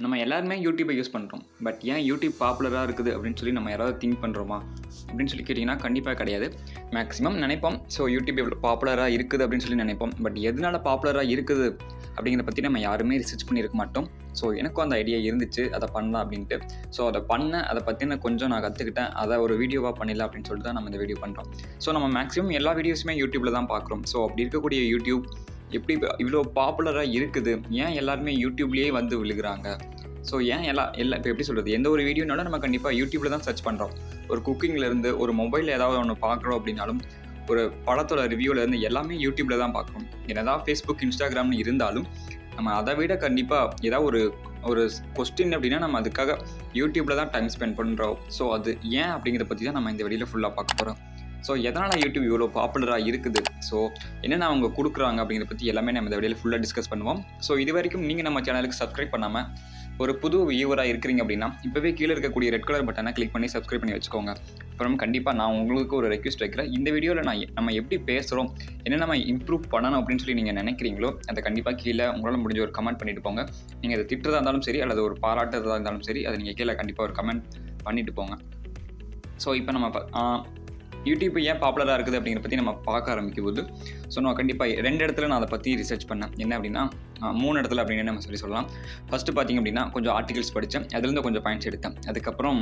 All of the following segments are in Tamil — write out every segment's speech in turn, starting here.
நம்ம எல்லாருமே யூடியூப்பை யூஸ் பண்ணுறோம். பட் ஏன் யூடியூப் பாப்புலராக இருக்குது அப்படின்னு சொல்லி நம்ம யாராவது திங்க் பண்ணுறோமா அப்படின்னு சொல்லி கேட்டிங்கன்னா கண்டிப்பாக கிடையாது. மேக்ஸிமம் நினைப்போம். ஸோ யூடியூப் எவ்வளோ பாப்புலராக இருக்குது அப்படின்னு சொல்லி நினைப்போம். பட் எதனால பாப்புலராக இருக்குது அப்படிங்கிறத பற்றி நம்ம யாருமே ரிசர்ச் பண்ணியிருக்க மாட்டோம். ஸோ எனக்கும் அந்த ஐடியா இருந்துச்சு, அதை பண்ணலாம் அப்படின்ட்டு. ஸோ அதை பற்றின கொஞ்சம் நான் கற்றுக்கிட்டேன். அதை ஒரு வீடியோவாக பண்ணிடலாம் அப்படின்னு சொல்லிட்டு தான் நம்ம இந்த வீடியோ பண்ணுறோம். ஸோ நம்ம மேக்ஸிமம் எல்லா வீடியோஸுமே யூடியூப்பில் தான் பார்க்குறோம். ஸோ அப்படி இருக்கக்கூடிய யூடியூப் எப்படி இவ்வளோ பாப்புலராக இருக்குது, ஏன் எல்லாருமே யூடியூப்லேயே வந்து விழுகிறாங்க? ஸோ ஏன் இப்போ எப்படி சொல்கிறது, எந்த ஒரு வீடியோனாலும் நம்ம கண்டிப்பாக யூடியூப்பில் தான் சர்ச் பண்ணுறோம். ஒரு குக்கிங்லேருந்து ஒரு மொபைலில் ஏதாவது ஒன்று பார்க்குறோம் அப்படின்னாலும், ஒரு படத்தோட ரிவ்யூவிலேருந்து எல்லாமே யூடியூப்பில் தான் பார்க்குறோம். என்னதான் ஃபேஸ்புக், இன்ஸ்டாகிராம்னு இருந்தாலும் நம்ம அதை விட கண்டிப்பாக ஏதாவது ஒரு கொஸ்டின் அப்படின்னா நம்ம அதுக்காக யூடியூப்பில் தான் டைம் ஸ்பெண்ட் பண்ணுறோம். ஸோ அது ஏன் அப்படிங்கிறத பற்றி தான் நம்ம இந்த வீடியோவில் ஃபுல்லாக பார்க்க போகிறோம். ஸோ எதனால் யூடியூப் இவ்வளோ பாப்புலராக இருக்குது, ஸோ என்னென்ன அவங்க கொடுக்குறாங்க அப்படிங்கிறத பற்றி எல்லாமே நம்ம இந்த வீடியோவில் ஃபுல்லாக டிஸ்கஸ் பண்ணுவோம். ஸோ இது வரைக்கும் நீங்கள் நம்ம சேனலுக்கு சப்ஸ்கிரைப் பண்ணாமல் ஒரு புது வியூவராக இருக்கிறீங்க அப்படின்னா இப்போவே கீழே இருக்கக்கூடிய ரெட் கலர் பட்டனை கிளிக் பண்ணி சப்ஸ்கிரைப் பண்ணி வச்சுக்கோங்க. அப்புறம் கண்டிப்பாக நான் உங்களுக்கு ஒரு ரெக்வஸ்ட் வைக்கிறேன். இந்த வீடியோவில் நம்ம எப்படி பேசுகிறோம், என்ன நம்ம இம்ப்ரூவ் பண்ணணும் அப்படின்னு சொல்லி நீங்கள் நினைக்கிறீங்களோ அதை கண்டிப்பாக கீழே உங்களால் முடிஞ்ச ஒரு கமெண்ட் பண்ணிட்டு போங்க. நீங்கள் அதை திட்டுறதா இருந்தாலும் சரி அல்லது ஒரு பாராட்டுறதா இருந்தாலும் சரி, அதை நீங்கள் கீழே கண்டிப்பாக ஒரு கமெண்ட் பண்ணிட்டு போங்க. ஸோ இப்போ நம்ம யூடியூப் ஏன் பாப்புலராக இருக்குது அப்படிங்கிற பற்றி நம்ம பார்க்க ஆரம்பிக்கும் போது, ஸோ நான் கண்டிப்பாக 2 இடத்துல நான் அதை பற்றி ரிசர்ச் பண்ணேன். என்ன அப்படின்னா 3 இடத்துல அப்படின்னு நம்ம சொல்லலாம். ஃபஸ்ட்டு பார்த்திங்க அப்படின்னா கொஞ்சம் ஆர்டிகல்ஸ் படித்தேன், அதுலேருந்து கொஞ்சம் பாயிண்ட்ஸ் எடுத்தேன். அதுக்கப்புறம்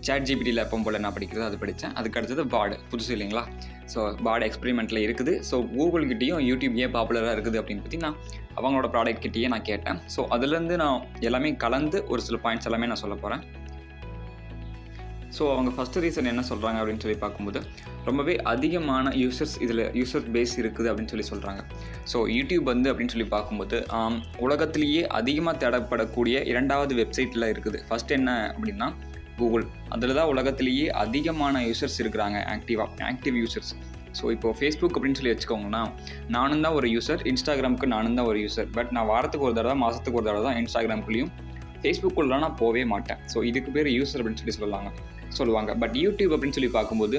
சாட் ஜிபிடியில் எப்போ போல் நான் படிக்கிறது அது படித்தேன். அதுக்கு அடுத்தது பாட் புதுசு இல்லைங்களா, ஸோ பாட் எக்ஸ்பெரிமெண்ட்டில் இருக்குது. ஸோ கூகுள்கிட்டையும் யூடியூப் ஏன் பாப்புலராக இருக்குது அப்படின்னு பற்றி நான் அவங்களோட ப்ராடக்ட் கிட்டேயே நான் கேட்டேன். ஸோ அதுலேருந்து நான் எல்லாமே கலந்து ஒரு சில பாயிண்ட்ஸ் எல்லாமே நான் சொல்ல போகிறேன். ஸோ அவங்க ஃபஸ்ட்டு ரீசன் என்ன சொல்கிறாங்க அப்படின்னு சொல்லி பார்க்கும்போது, ரொம்பவே அதிகமான யூசர் பேஸ் இருக்குது அப்படின்னு சொல்லி சொல்கிறாங்க. ஸோ யூடியூப் அப்படின்னு சொல்லி பார்க்கும்போது உலகத்திலேயே அதிகமாக தேடப்படக்கூடிய 2வது வெப்சைட்டில் இருக்குது. ஃபஸ்ட் என்ன அப்படின்னா கூகுள். அதில் தான் உலகத்திலேயே அதிகமான யூசர்ஸ் இருக்கிறாங்க, ஆக்டிவ் யூசர்ஸ். ஸோ இப்போது ஃபேஸ்புக் அப்படின்னு சொல்லி வச்சுக்கோங்கன்னா, நானும் தான் ஒரு யூசர், இன்ஸ்டாகிராமுக்கு நானும் தான் ஒரு யூசர். பட் நான் வாரத்துக்கு ஒரு தடவை, மாதத்துக்கு ஒரு தடவை தான் இன்ஸ்டாகிராம்குள்ளேயும் ஃபேஸ்புக்குள்ளலாம் நான் போகவே மாட்டேன். ஸோ இதுக்கு பேர் யூசர் அப்படின்னு சொல்லி சொல்லுவாங்க. பட் யூடியூப் அப்படின்னு சொல்லி பார்க்கும்போது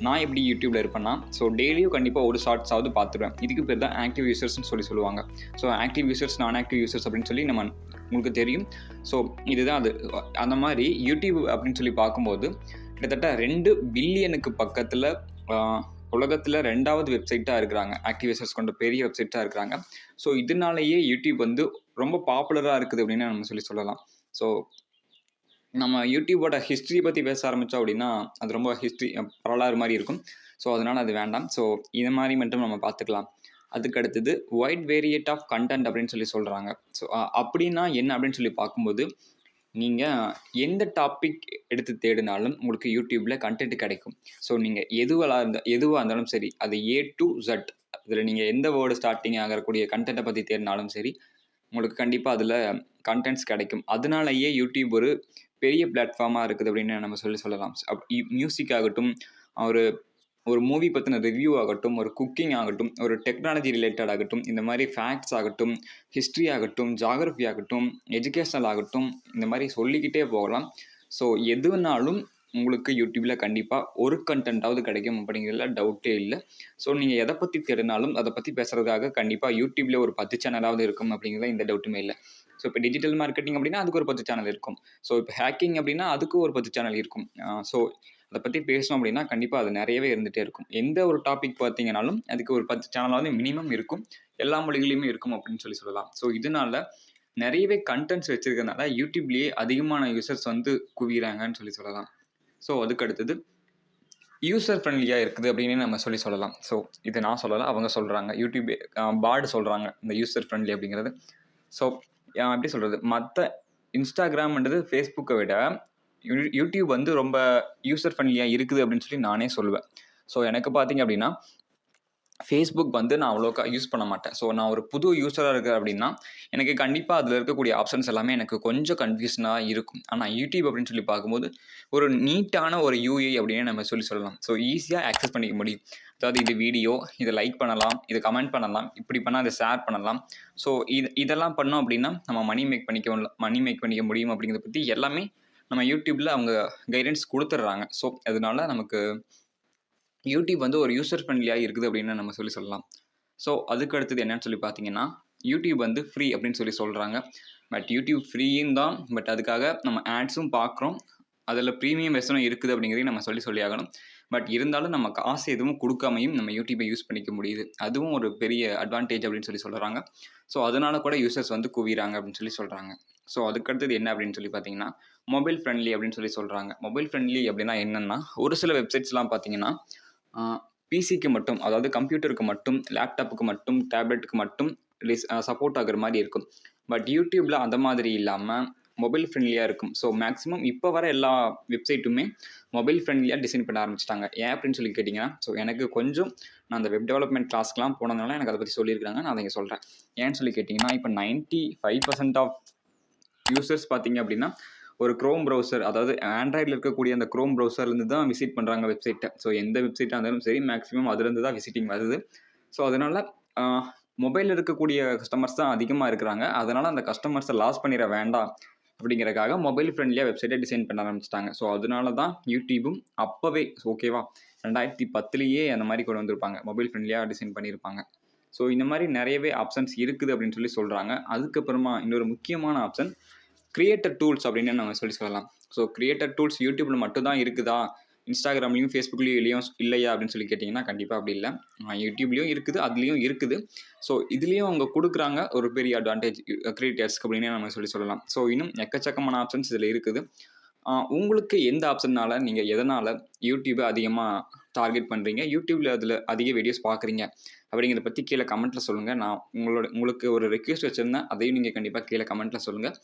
நான் எப்படி யூடியூப்பில் இருப்பேன்னா, ஸோ டெய்லியும் கண்டிப்பாக ஒரு ஷார்ட்ஸாவது பார்த்துருவேன். இதுக்கு பேர் தான் ஆக்டிவ் யூசர்ஸ்னு சொல்லுவாங்க. ஸோ ஆக்டிவ் யூசர்ஸ், நான் ஆக்டிவ் யூசர்ஸ் அப்படின்னு சொல்லி உங்களுக்கு தெரியும். ஸோ இதுதான் அது. அந்த மாதிரி யூடியூப் அப்படின்னு சொல்லி பார்க்கும்போது கிட்டத்தட்ட 2 பில்லியனுக்கு பக்கத்தில் உலகத்தில் 2வது வெப்சைட்டாக இருக்கிறாங்க, ஆக்டிவ் யூசர்ஸ் கொண்ட பெரிய வெப்சைட்டாக இருக்கிறாங்க. ஸோ இதனாலேயே யூடியூப் ரொம்ப பாப்புலராக இருக்குது அப்படின்னு நம்ம சொல்லலாம். ஸோ நம்ம யூடியூபோட ஹிஸ்ட்ரி பற்றி பேச ஆரம்பித்தோம் அப்படின்னா அது ரொம்ப வரலாறு மாதிரி இருக்கும். ஸோ அதனால் அது வேண்டாம். ஸோ இது மாதிரி மட்டும் நம்ம பார்த்துக்கலாம். அதுக்கு அடுத்தது வைட் வேரியேட் ஆஃப் கண்டென்ட் அப்படின்னு சொல்கிறாங்க. ஸோ அப்படின்னா என்ன அப்படின்னு சொல்லி பார்க்கும்போது, நீங்கள் எந்த டாபிக் எடுத்து தேடினாலும் உங்களுக்கு யூடியூப்பில் கண்டென்ட் கிடைக்கும். ஸோ நீங்கள் எதுவாக இருந்தாலும் சரி, அது A to Z, அதில் நீங்கள் எந்த வேர்டு ஸ்டார்டிங் ஆகக்கூடிய கண்டென்ட்டை பற்றி தேடினாலும் சரி, உங்களுக்கு கண்டிப்பாக அதில் கண்டென்ட்ஸ் கிடைக்கும். அதனாலேயே யூடியூப் ஒரு பெரிய பிளாட்ஃபார்மாக இருக்குது அப்படின்னு நம்ம சொல்லலாம். மியூசிக் ஆகட்டும், ஒரு மூவி பற்றின ரிவ்யூ ஆகட்டும், ஒரு குக்கிங் ஆகட்டும், ஒரு டெக்னாலஜி ரிலேட்டட் ஆகட்டும், இந்த மாதிரி ஃபேக்ட்ஸ் ஆகட்டும், ஹிஸ்ட்ரி ஆகட்டும், ஜாகிரஃபி ஆகட்டும், எஜுகேஷ்னல் ஆகட்டும், இந்த மாதிரி சொல்லிக்கிட்டே போகலாம். ஸோ எதுனாலும் உங்களுக்கு யூடியூப்பில் கண்டிப்பாக ஒரு கண்டென்ட்டாவது கிடைக்கும் அப்படிங்கிறதுல டவுட்டே இல்லை. ஸோ நீங்கள் எதை பற்றி தேடினாலும் அதை பற்றி பேசுகிறதுக்காக கண்டிப்பாக யூடியூப்பில் ஒரு 10 சேனலாவது இருக்கும் அப்படிங்கிறதுல எந்த டவுட்டுமே இல்லை. ஸோ இப்போ டிஜிட்டல் மார்க்கெட்டிங் அப்படின்னா அதுக்கு ஒரு 10 சேனல் இருக்கும். ஸோ இப்போ ஹேக்கிங் அப்படின்னா அதுக்கு ஒரு 10 சேனல் இருக்கும். ஸோ அதை பற்றி பேசணும் அப்படின்னா கண்டிப்பாக அது நிறையவே இருந்துகிட்டே இருக்கும். எந்த ஒரு டாபிக் பார்த்தீங்கன்னாலும் அதுக்கு ஒரு 10 சேனலாவது மினிமம் இருக்கும், எல்லா மொழிகளையுமே இருக்கும் அப்படின்னு சொல்லலாம். ஸோ இதனால நிறையவே கண்டென்ட்ஸ் வச்சுருக்கனால யூடியூப்லேயே அதிகமான யூசர்ஸ் குவிகிறாங்கன்னு சொல்லலாம். ஸோ அதுக்கு அடுத்தது யூசர் ஃப்ரெண்ட்லியாக இருக்குது அப்படின்னு நம்ம சொல்லலாம். ஸோ இது நான் சொல்லலாம், அவங்க சொல்கிறாங்க. யூடியூப் பாட் சொல்கிறாங்க இந்த யூசர் ஃப்ரெண்ட்லி அப்படிங்கிறது. ஸோ எப்படி சொல்கிறது, மற்ற இன்ஸ்டாகிராம்ன்றது ஃபேஸ்புக்கை விட யூடியூப் ரொம்ப யூசர் ஃப்ரெண்ட்லியாக இருக்குது அப்படின்னு சொல்லி நானே சொல்லுவேன். ஸோ எனக்கு பார்த்தீங்க அப்படின்னா ஃபேஸ்புக் நான் அவ்வளோக்கா யூஸ் பண்ண மாட்டேன். ஸோ நான் ஒரு புது யூஸராக இருக்கேன் அப்படின்னா எனக்கு கண்டிப்பாக அதில் இருக்கக்கூடிய ஆப்ஷன்ஸ் எல்லாமே எனக்கு கொஞ்சம் கன்ஃபியூஷனாக இருக்கும். ஆனால் யூடியூப் அப்படின்னு சொல்லி பார்க்கும்போது ஒரு நீட்டான ஒரு யூஐ அப்படின்னு நம்ம சொல்லலாம். ஸோ ஈஸியாக ஆக்சஸ் பண்ணிக்க முடியும். அதாவது இது வீடியோ, இதை லைக் பண்ணலாம், இதை கமெண்ட் பண்ணலாம், இப்படி பண்ணால் அதை ஷேர் பண்ணலாம். ஸோ இதெல்லாம் பண்ணோம் அப்படின்னா நம்ம மணி மேக் பண்ணிக்க முடியும் அப்படிங்கிறத பற்றி எல்லாமே நம்ம யூடியூப்பில் அவங்க கைடன்ஸ் கொடுத்துட்றாங்க. ஸோ அதனால நமக்கு யூடியூப் ஒரு யூசர் ஃப்ரெண்ட்லியாக இருக்குது அப்படின்னு நம்ம சொல்லலாம். ஸோ அதுக்கு அடுத்தது என்னன்னு சொல்லி பார்த்தீங்கன்னா, யூடியூப் ஃப்ரீ அப்படின்னு சொல்கிறாங்க. பட் யூடியூப் ஃப்ரீயும் தான், பட் அதுக்காக நம்ம ஆட்ஸும் பார்க்குறோம். அதில் ப்ரீமியம் வெர்ஷனும் இருக்குது அப்படிங்கிறதையும் நம்ம சொல்லி ஆகணும். பட் இருந்தாலும் நம்ம காசு எதுவும் கொடுக்காமையும் நம்ம யூடியூப்பை யூஸ் பண்ணிக்க முடியுது. அதுவும் ஒரு பெரிய அட்வான்டேஜ் அப்படின்னு சொல்கிறாங்க. ஸோ அதனால கூட யூசர்ஸ் வந்து குவிறாங்க அப்படின்னு சொல்கிறாங்க. ஸோ அதுக்கடுத்தது என்ன அப்படின்னு பார்த்தீங்கன்னா, மொபைல் ஃப்ரெண்ட்லி அப்படின்னு சொல்கிறாங்க. மொபைல் ஃப்ரெண்ட்லி அப்படின்னா என்னென்னா, ஒரு சில வெப்சைட்ஸ்லாம் பார்த்தீங்கன்னா பிசிக்கு மட்டும், அதாவது கம்ப்யூட்டருக்கு மட்டும், லேப்டாப்புக்கு மட்டும், டேப்லெட்டுக்கு மட்டும் சப்போர்ட் ஆகுற மாதிரி இருக்கும். பட் யூடியூப்பில் அந்த மாதிரி இல்லாமல் மொபைல் ஃப்ரெண்ட்லியாக இருக்கும். ஸோ மேக்ஸிமம் இப்போ வர எல்லா வெப்சைட்டுமே மொபைல் ஃப்ரெண்ட்லியாக டிசைன் பண்ண ஆரம்பிச்சிட்டாங்க. ஏன் அப்படின்னு கேட்டிங்கன்னா, ஸோ எனக்கு கொஞ்சம் நான் அந்த வெப் டெவலப்மெண்ட் கிளாஸ்க்கெலாம் போனதுனால எனக்கு அதை பற்றி சொல்லியிருக்காங்க. நான் அதை சொல்கிறேன். ஏன்னு கேட்டிங்கன்னா, இப்போ 95% ஆஃப் யூசர்ஸ் பார்த்தீங்க அப்படின்னா ஒரு க்ரோம் ப்ரௌசர், அதாவது ஆண்ட்ராய்டில் இருக்கக்கூடிய அந்த க்ரோம் ப்ரௌசர்லேருந்து தான் விசிட் பண்ணுறாங்க வெப்சைட்டை. ஸோ எந்த வெப்சைட்டாக இருந்தாலும் சரி, மேக்ஸிமம் அதுலேருந்து தான் விசிட்டிங் வருது. ஸோ அதனால் மொபைலில் இருக்கக்கூடிய கஸ்டமர்ஸ் தான் அதிகமாக இருக்கிறாங்க. அதனால் அந்த கஸ்டமர்ஸை லாஸ் பண்ணிட வேண்டாம் அப்படிங்கிறக்காக மொபைல் ஃப்ரெண்ட்லியாக வெப்சைட்டை டிசைன் பண்ண ஆரம்பிச்சிட்டாங்க. ஸோ அதனால தான் யூடியூபும் அப்போவே ஓகேவா 2010 அந்த மாதிரி கொண்டு வந்திருப்பாங்க. மொபைல் ஃப்ரெண்ட்லியாக டிசைன் பண்ணியிருப்பாங்க. ஸோ இந்த மாதிரி நிறையவே ஆப்ஷன்ஸ் இருக்குது அப்படின்னு சொல்கிறாங்க. அதுக்கப்புறமா இன்னொரு முக்கியமான ஆப்ஷன் கிரியேட்டர் டூல்ஸ் அப்படின்னு நம்ம சொல்லலாம். ஸோ கிரியேட்டர் டூல்ஸ் யூடியூப்பில் மட்டும் தான் இருக்குதா, இன்ஸ்டாகிராம்லையும் ஃபேஸ்புக்லேயும் இல்லையா அப்படின்னு கேட்டிங்கன்னா கண்டிப்பாக அப்படி இல்லை. யூடியூப்லேயும் இருக்குது, அதுலேயும் இருக்குது. ஸோ இதுலேயும் அவங்க கொடுக்குறாங்க ஒரு பெரிய அட்வான்டேஜ் கிரியேட்டர்ஸ்க்கு அப்படின்னு நம்ம சொல்லலாம். ஸோ இன்னும் எக்கச்சக்கமான ஆப்ஷன்ஸ் இதில் இருக்குது. உங்களுக்கு எந்த ஆப்ஷன்னால நீங்கள் எதனால் யூடியூப்பை அதிகமாக டார்கெட் பண்ணுறீங்க, யூடியூப்பில் அதில் அதிக வீடியோஸ் பார்க்குறீங்க அப்படிங்கிறத பற்றி கீழே கமெண்ட்டில் சொல்லுங்கள். நான் உங்களுக்கு ஒரு ரெக்வெஸ்ட் வச்சுருந்தேன், அதையும் நீங்கள் கண்டிப்பாக கீழே கமெண்ட்டில் சொல்லுங்கள்.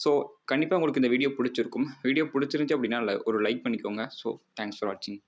ஸோ கண்டிப்பாக உங்களுக்கு இந்த வீடியோ பிடிச்சிருக்கும். வீடியோ பிடிச்சிருந்துச்சி அப்படின்னா ஒரு லைக் பண்ணிக்கோங்க. ஸோ தேங்க்ஸ் ஃபார் வாட்சிங்.